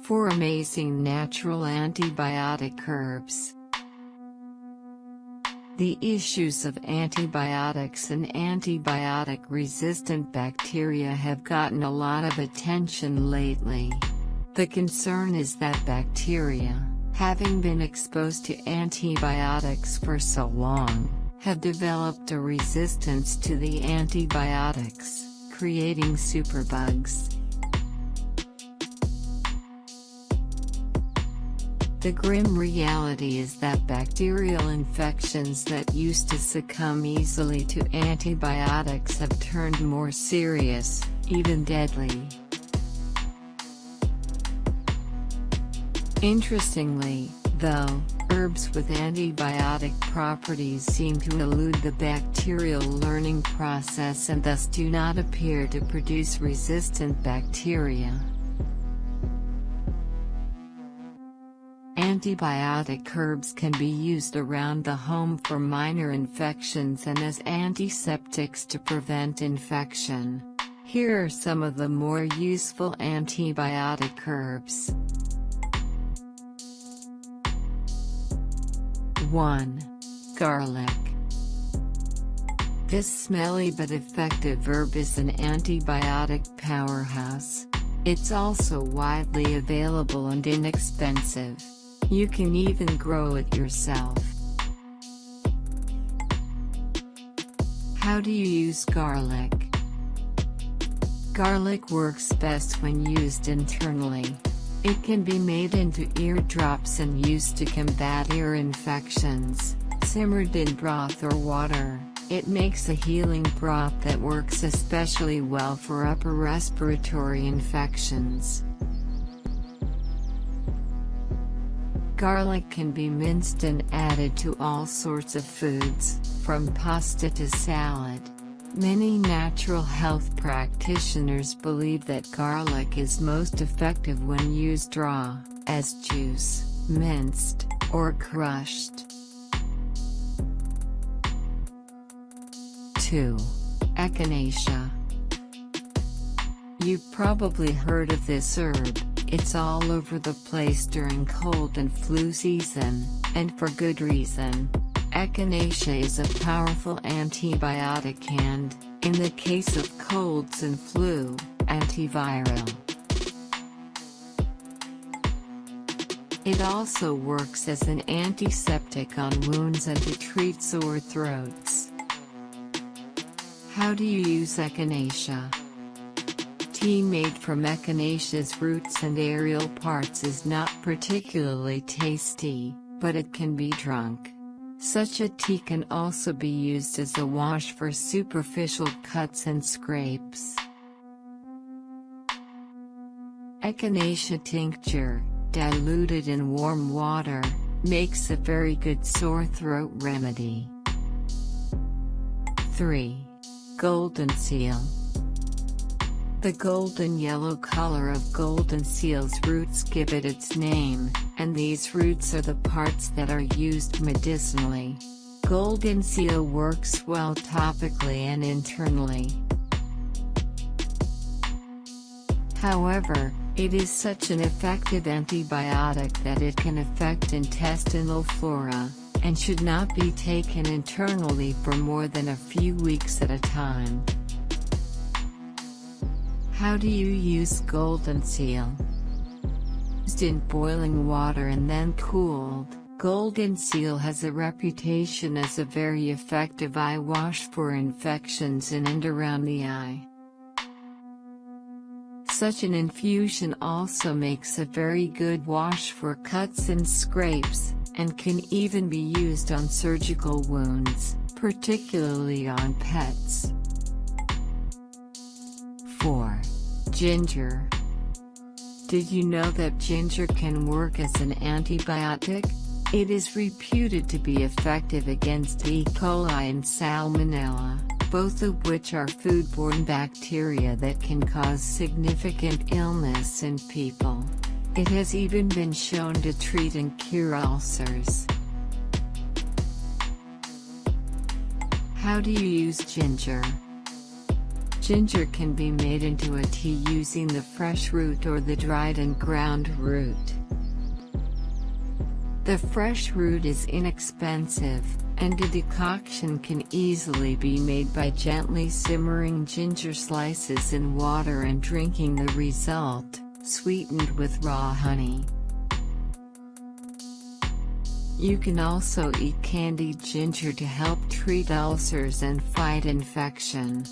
4 amazing natural antibiotic herbs. The issues of antibiotics and antibiotic-resistant bacteria have gotten a lot of attention lately. The concern is that bacteria, having been exposed to antibiotics for so long, have developed a resistance to the antibiotics, creating superbugs. The grim reality is that bacterial infections that used to succumb easily to antibiotics have turned more serious, even deadly. Interestingly, though, herbs with antibiotic properties seem to elude the bacterial learning process and thus do not appear to produce resistant bacteria. Antibiotic herbs can be used around the home for minor infections and as antiseptics to prevent infection. Here are some of the more useful antibiotic herbs. 1. Garlic. This smelly but effective herb is an antibiotic powerhouse. It's also widely available and inexpensive. You can even grow it yourself. How do you use garlic? Garlic works best when used internally. It can be made into ear drops and used to combat ear infections. Simmered in broth or water, it makes a healing broth that works especially well for upper respiratory infections. Garlic can be minced and added to all sorts of foods, from pasta to salad. Many natural health practitioners believe that garlic is most effective when used raw, as juice, minced, or crushed. 2. Echinacea. You've probably heard of this herb. It's all over the place during cold and flu season, and for good reason. Echinacea is a powerful antibiotic and, in the case of colds and flu, antiviral. It also works as an antiseptic on wounds and to treat sore throats. How do you use Echinacea? Tea made from Echinacea's roots and aerial parts is not particularly tasty, but it can be drunk. Such a tea can also be used as a wash for superficial cuts and scrapes. Echinacea tincture, diluted in warm water, makes a very good sore throat remedy. 3. Goldenseal. The golden yellow color of goldenseal's roots give it its name, and these roots are the parts that are used medicinally. Goldenseal works well topically and internally. However, it is such an effective antibiotic that it can affect intestinal flora, and should not be taken internally for more than a few weeks at a time. How do you use Goldenseal? Used in boiling water and then cooled, Goldenseal has a reputation as a very effective eye wash for infections in and around the eye. Such an infusion also makes a very good wash for cuts and scrapes, and can even be used on surgical wounds, particularly on pets. 4. Ginger. Did you know that ginger can work as an antibiotic? It is reputed to be effective against E. coli and Salmonella, both of which are foodborne bacteria that can cause significant illness in people. It has even been shown to treat and cure ulcers. How do you use ginger? Ginger can be made into a tea using the fresh root or the dried and ground root. The fresh root is inexpensive, and a decoction can easily be made by gently simmering ginger slices in water and drinking the result, sweetened with raw honey. You can also eat candied ginger to help treat ulcers and fight infection.